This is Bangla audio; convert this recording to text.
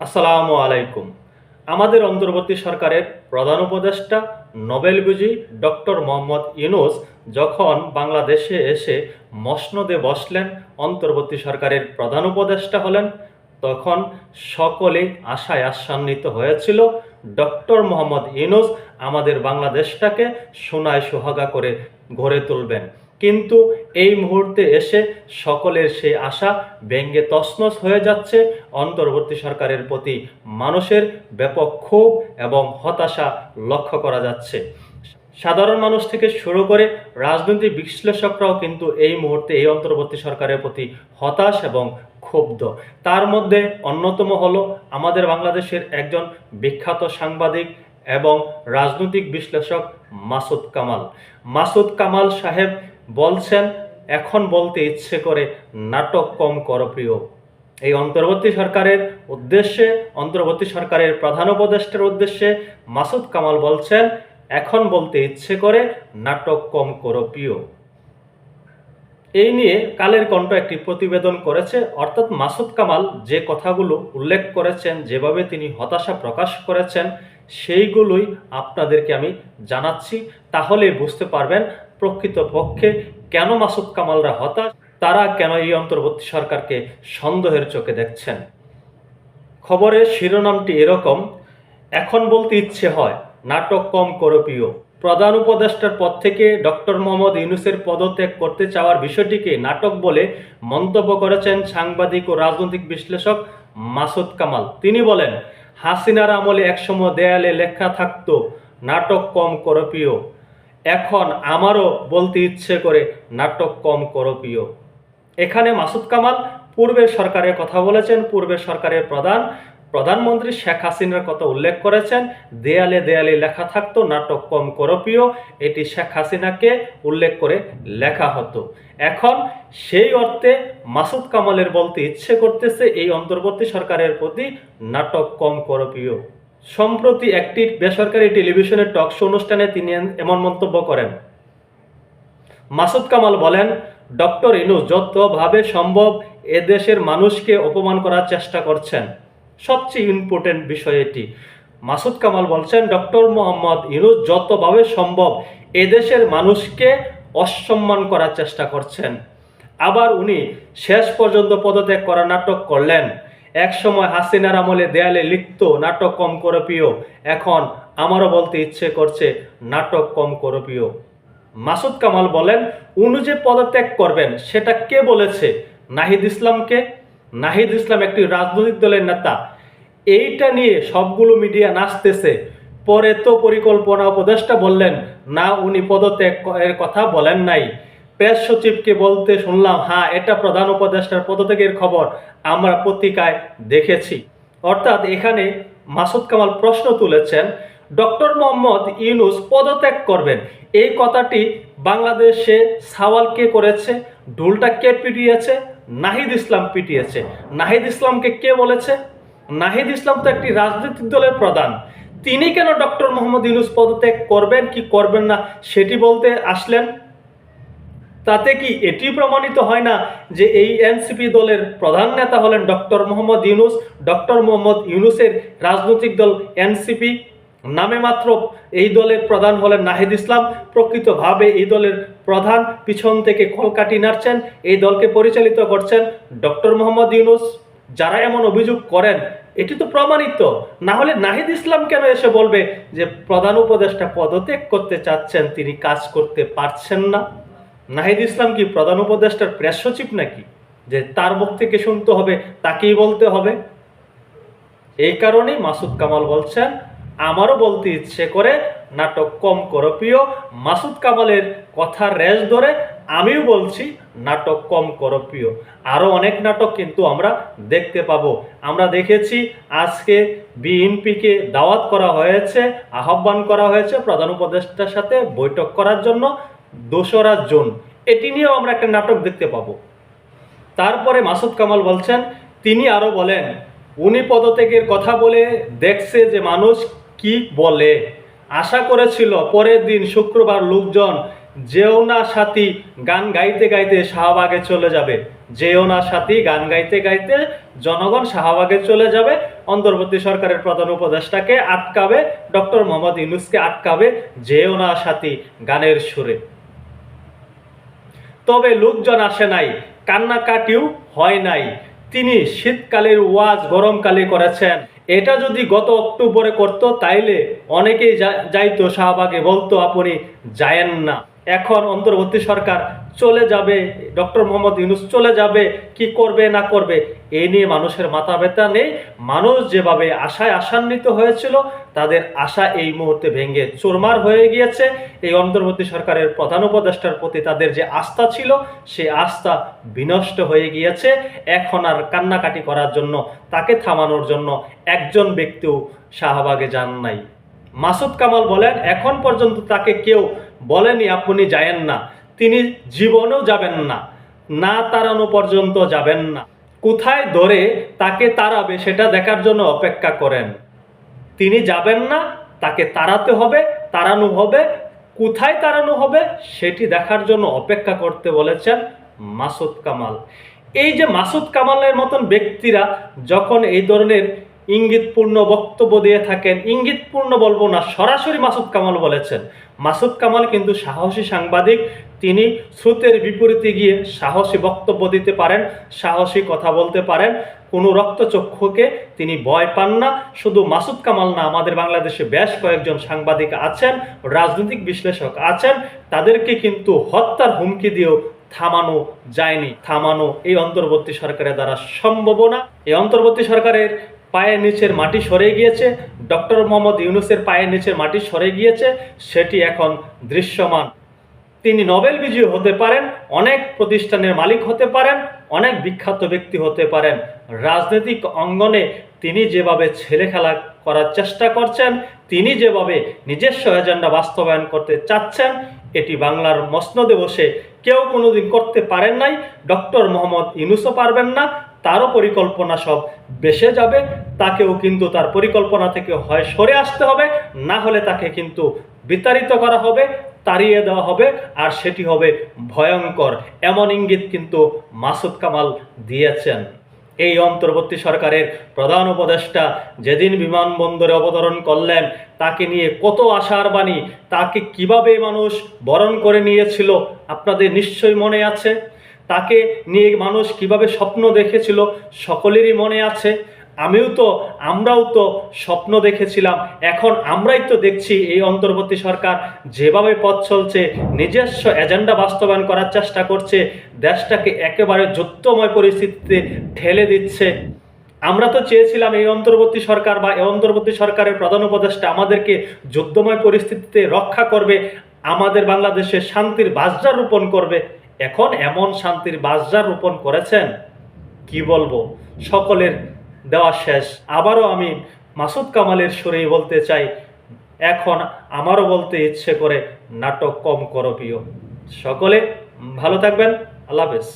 আসসালামু আলাইকুম। আমাদের অন্তর্বর্তী সরকারের প্রধান উপদেষ্টা নোবেলবিজয়ী ডক্টর মোহাম্মদ ইউনূস যখন বাংলাদেশে এসে মসনদে বসলেন, অন্তর্বর্তী সরকারের প্রধান উপদেষ্টা হলেন, তখন সকলেই আশায় আশান্বিত হয়েছিল ডক্টর মোহাম্মদ ইউনূস আমাদের বাংলাদেশটাকে সোনায় সোহাগা করে গড়ে তুলবেন। কিন্তু এই মুহূর্তে এসে সকলের সেই আশা ভেঙে তছনছ হয়ে যাচ্ছে। অন্তর্বর্তী সরকারের প্রতি মানুষের ব্যাপক ক্ষোভ এবং হতাশা লক্ষ্য করা যাচ্ছে। সাধারণ মানুষ থেকে শুরু করে রাজনৈতিক বিশ্লেষকরাও কিন্তু এই মুহূর্তে এই অন্তর্বর্তী সরকারের প্রতি হতাশ এবং ক্ষুব্ধ। তার মধ্যে অন্যতম হলো আমাদের বাংলাদেশের একজন বিখ্যাত সাংবাদিক এবং রাজনৈতিক বিশ্লেষক মাসুদ কামাল। মাসুদ কামাল সাহেব বলছেন, এখন বলতে ইচ্ছে করে নাটক কম করো প্রিয়। এই অন্তর্বর্তী সরকারের উদ্দেশ্যে, অন্তর্বর্তী সরকারের প্রধান উপদেষ্টার উদ্দেশ্যে মাসুদ কামাল বলছেন, এখন বলতে ইচ্ছে করে নাটক কম করো প্রিয়। এই নিয়ে কালের কণ্ঠ একটি প্রতিবেদন করেছে। অর্থাৎ মাসুদ কামাল যে কথাগুলো উল্লেখ করেছেন, যেভাবে তিনি হতাশা প্রকাশ করেছেন, সেইগুলোই আপনাদেরকে আমি জানাচ্ছি। তাহলে বুঝতে পারবেন প্রকৃতপক্ষে কেন মাসুদ কামালরা হতাশ, তারা কেন এই অন্তর্বর্তী সরকারকে সন্দেহের চোখে দেখছেন। খবরের শিরোনামটি এরকম, এখন বলতে ইচ্ছে হয় নাটক কম করো প্রিয়। প্রধান উপদেষ্টার পদ থেকে ডক্টর মোহাম্মদ ইউনূসের পদত্যাগ করতে চাওয়ার বিষয়টিকে নাটক বলে মন্তব্য করেছেন সাংবাদিক ও রাজনৈতিক বিশ্লেষক মাসুদ কামাল। তিনি বলেন, হাসিনার আমলে একসময় দেয়ালে লেখা থাকতো নাটক কম করো প্রিয়, এখন আমারও বলতে ইচ্ছে করে নাটক কম করো প্রিয়। এখানে মাসুদ কামাল পূর্বের সরকারের কথা বলেছেন। পূর্বের সরকারের প্রধানমন্ত্রী শেখ হাসিনার কথা উল্লেখ করেছেন। দেয়ালে দেয়ালে লেখা থাকতো নাটক কম করো প্রিয়, এটি শেখ হাসিনাকে উল্লেখ করে লেখা হতো। এখন সেই অর্থে মাসুদ কামালের বলতে ইচ্ছে করতেছে এই অন্তর্বর্তী সরকারের প্রতি নাটক কম করো প্রিয়। সম্প্রতি একটি বেসরকারি টেলিভিশনের টক শো অনুষ্ঠানে তিনি এমন মন্তব্য করেন। মাসুদ কামাল বলেন, ডক্টর ইউনূস যতভাবে সম্ভব এদেশের মানুষকে অপমান করার চেষ্টা করছেন। সবচেয়ে ইম্পর্টেন্ট বিষয় এটি। মাসুদ কামাল বলছেন, ডক্টর মোহাম্মদ ইউনূস যতভাবে সম্ভব এদেশের মানুষকে অসম্মান করার চেষ্টা করছেন। আবার উনি শেষ পর্যন্ত পদত্যাগ করা নাটক করলেন। এক সময় হাসিনার আমলে দেয়ালে লিখত নাটক কম করো প্রিয়, এখন আমারও বলতে ইচ্ছে করছে নাটক কম করো প্রিয়। মাসুদ কামাল বলেন, উনি যে পদত্যাগ করবেন সেটা কে বলেছে? নাহিদ ইসলামকে। নাহিদ ইসলাম একটি রাজনৈতিক দলের নেতা। এইটা নিয়ে সবগুলো মিডিয়া নাচতেছে। পরে তো পরিকল্পনা উপদেষ্টা বললেন না, উনি পদত্যাগের কথা বলেন নাই। প্রেস সচিবকে বলতে শুনলাম, হ্যাঁ এটা প্রধান উপদেষ্টার পদত্যাগের খবর আমরা পত্রিকায় দেখেছি। অর্থাৎ এখানে মাসুদ কামাল প্রশ্ন তুলেছেন, ডক্টর মোহাম্মদ ইউনূস পদত্যাগ করবেন, এই কথাটি বাংলাদেশে সওয়াল কে করেছে? ঢোলটা কে পিটিয়েছে? নাহিদ ইসলাম পিটিয়েছে। নাহিদ ইসলামকে কে বলেছে? নাহিদ ইসলাম তো একটি রাজনৈতিক দলের প্রধান। তিনি কেন ডক্টর মোহাম্মদ ইউনূস পদত্যাগ করবেন কি করবেন না সেটি বলতে আসলেন? তাতে কি এটি প্রমাণিত হয় না যে এই এনসিপি দলের প্রধান নেতা হলেন ডক্টর মোহাম্মদ ইউনূস? ডক্টর মোহাম্মদ ইউনূসের রাজনৈতিক দল এনসিপি, নামে মাত্র এই দলের প্রধান হলেন নাহিদ ইসলাম। প্রকৃতভাবে এই দলের প্রধান পিছন থেকে কলকাঠি নাড়ছেন, এই দলকে পরিচালিত করছেন ডক্টর মোহাম্মদ ইউনূস। যারা এমন অভিযোগ করেন এটি তো প্রমাণিত। না হলে নাহিদ ইসলাম কেন এসে বলবে যে প্রধান উপদেষ্টা পদত্যাগ করতে চাচ্ছেন, তিনি কাজ করতে পারছেন না? নাহিদ ইসলাম কি প্রধান উপদেষ্টার প্রেস সচিব নাকি যে তার মুখ থেকে শুনতে হবে, তাকেই বলতে হবে? এই কারণেই মাসুদ কামাল বলছেন, আমারও বলতে ইচ্ছে করে নাটক কম করো প্রিয়। মাসুদ কামালের কথার রেশ ধরে আমিও বলছি নাটক কম করো প্রিয়। আরও অনেক নাটক কিন্তু আমরা দেখতে পাবো। আমরা দেখেছি আজকে বিএনপিকে দাওয়াত করা হয়েছে, আহ্বান করা হয়েছে প্রধান উপদেষ্টার সাথে বৈঠক করার জন্য 2রা জুন। এটি নিয়েও আমরা একটা নাটক দেখতে পাবো। তারপরে মাসুদ কামাল বলছেন, তিনি আরও বলেন, উনি পদত্যাগের কথা বলে দেখছে যে মানুষ কি বলে। আশা করেছিল পরের দিন শুক্রবার লোকজন যেও না সাথী গান গাইতে গাইতে শাহবাগে চলে যাবে। যেও না সাথী গান গাইতে গাইতে জনগণ শাহবাগে চলে যাবে, অন্তর্বর্তী সরকারের প্রধান উপদেষ্টাকে আটকাবে, ডক্টর মোহাম্মদ ইউনূসকে আটকাবে যেও না সাথী গানের সুরে। তবে লোকজন আসে নাই, কান্নাকাটিও হয় নাই। তিনি শীতকালের ওয়াজ গরমকালে করেছেন। এটা যদি গত অক্টোবরে করতো তাইলে অনেকেই যাইতো শাহবাগে, বলতো আপনি যায়েন না। এখন অন্তর্বর্তী সরকার চলে যাবে, ডক্টর মোহাম্মদ ইউনূস চলে যাবে, কি করবে না করবে এই নিয়ে মানুষের মাথা ব্যথা নেই। মানুষ যেভাবে আশায় আশান্বিত হয়েছিল, তাদের আশা এই মুহূর্তে ভেঙে চুরমার হয়ে গিয়েছে। এই অন্তর্বর্তী সরকারের প্রধান উপদেষ্টার প্রতি তাদের যে আস্থা ছিল, সেই আস্থা বিনষ্ট হয়ে গিয়েছে। এখন আর কান্নাকাটি করার জন্য, তাকে থামানোর জন্য একজন ব্যক্তিও শাহবাগে যান নাই। মাসুদ কামাল বলেন, এখন পর্যন্ত তাকে কেউ বলেনি আপনি যায়েন না, তিনি জীবনেও যাবেন না, না তাড়ানো পর্যন্ত যাবেন না। কোথায় ধরে তাকে তাড়াবে সেটা দেখার জন্য অপেক্ষা করেন। তিনি যাবেন না, তাকে তাড়াতে হবে, তাড়ানো হবে, কোথায় তাড়ানো হবে সেটি দেখার জন্য অপেক্ষা করতে বলেছেন মাসুদ কামাল। এই যে মাসুদ কামালের মতন ব্যক্তিরা যখন এই ধরনের ইঙ্গিতপূর্ণ বক্তব্য দিয়ে থাকেন, ইঙ্গিতপূর্ণ বলবো না, সরাসরি মাসুদ কামাল বলেছেন। মাসুদ কামাল কিন্তু সাহসী সাংবাদিক, তিনি স্রোতের বিপরীতে গিয়ে সাহসী বক্তব্য দিতে পারেন, সাহসী কথা বলতে পারেন, কোনো রক্তচক্ষুকে তিনি ভয় পান না। শুধু মাসুদ কামাল না, আমাদের বাংলাদেশে বেশ কয়েকজন সাংবাদিক আছেন, রাজনৈতিক বিশ্লেষক আছেন, তাদেরকে কিন্তু হত্যার হুমকি দিয়েও থামানো যায়নি। থামানো এই অন্তর্বর্তী সরকারের দ্বারা সম্ভব না। এই অন্তর্বর্তী সরকারের পায়ের নিচের মাটি সরে গিয়েছে, ডক্টর মোহাম্মদ ইউনূসের পায়ের নিচের মাটি সরে গিয়েছে, সেটি এখন দৃশ্যমান। তিনি নোবেল বিজয়ী হতে পারেন, অনেক প্রতিষ্ঠানের মালিক হতে পারেন, অনেক বিখ্যাত ব্যক্তি হতে পারেন। রাজনৈতিক অঙ্গনে তিনি যেভাবে ছেলে খেলা করার চেষ্টা করছেন, তিনি যেভাবে নিজস্ব এজেন্ডা বাস্তবায়ন করতে চাচ্ছেন, এটি বাংলার মসনদে বসে কেউ কোনোদিন করতে পারেন নাই, ডক্টর মোহাম্মদ ইউনূসও পারবেন না। তারও পরিকল্পনা সব বেসে যাবে, তাকেও কিন্তু তার পরিকল্পনা থেকে হয় সরে আসতে হবে, না হলে তাকে কিন্তু বিতাড়িত করা হবে, তাড়িয়ে দেওয়া হবে, আর সেটি হবে ভয়ঙ্কর। এমন ইঙ্গিত কিন্তু মাসুদ কামাল দিয়েছেন। এই অন্তর্বর্তী সরকারের প্রধান উপদেষ্টা যেদিন বিমানবন্দরে অবতরণ করলেন, তাকে নিয়ে কত আশার বাণী, তাকে কিভাবে মানুষ বরণ করে নিয়েছিল আপনাদের নিশ্চয়ই মনে আছে। তাকে নিয়ে মানুষ কিভাবে স্বপ্ন দেখেছিল সকলেরই মনে আছে। আমরাও তো স্বপ্ন দেখেছিলাম। এখন আমরাই তো দেখছি এই অন্তর্বর্তী সরকার যেভাবে পথ চলছে, নিজস্ব এজেন্ডা বাস্তবায়ন করার চেষ্টা করছে, দেশটাকে একেবারে যুদ্ধময় পরিস্থিতিতে ঠেলে দিচ্ছে। আমরা তো চেয়েছিলাম এই অন্তর্বর্তী সরকার বা এই অন্তর্বর্তী সরকারের প্রধান উপদেষ্টা আমাদেরকে যুদ্ধময় পরিস্থিতিতে রক্ষা করবে, আমাদের বাংলাদেশে শান্তির বাসযার রোপণ করবে। এখন এমন শান্তির বাসযার রোপণ করেছেন, কি বলবো, সকলের দেওয়া শেষ। আবারও আমি মাসুদ কামালের সুরেই বলতে চাই, এখন আমারও বলতে ইচ্ছে করে, নাটক কম করো প্রিয়। সকলে ভালো থাকবেন, আল্লাহ হাফেজ।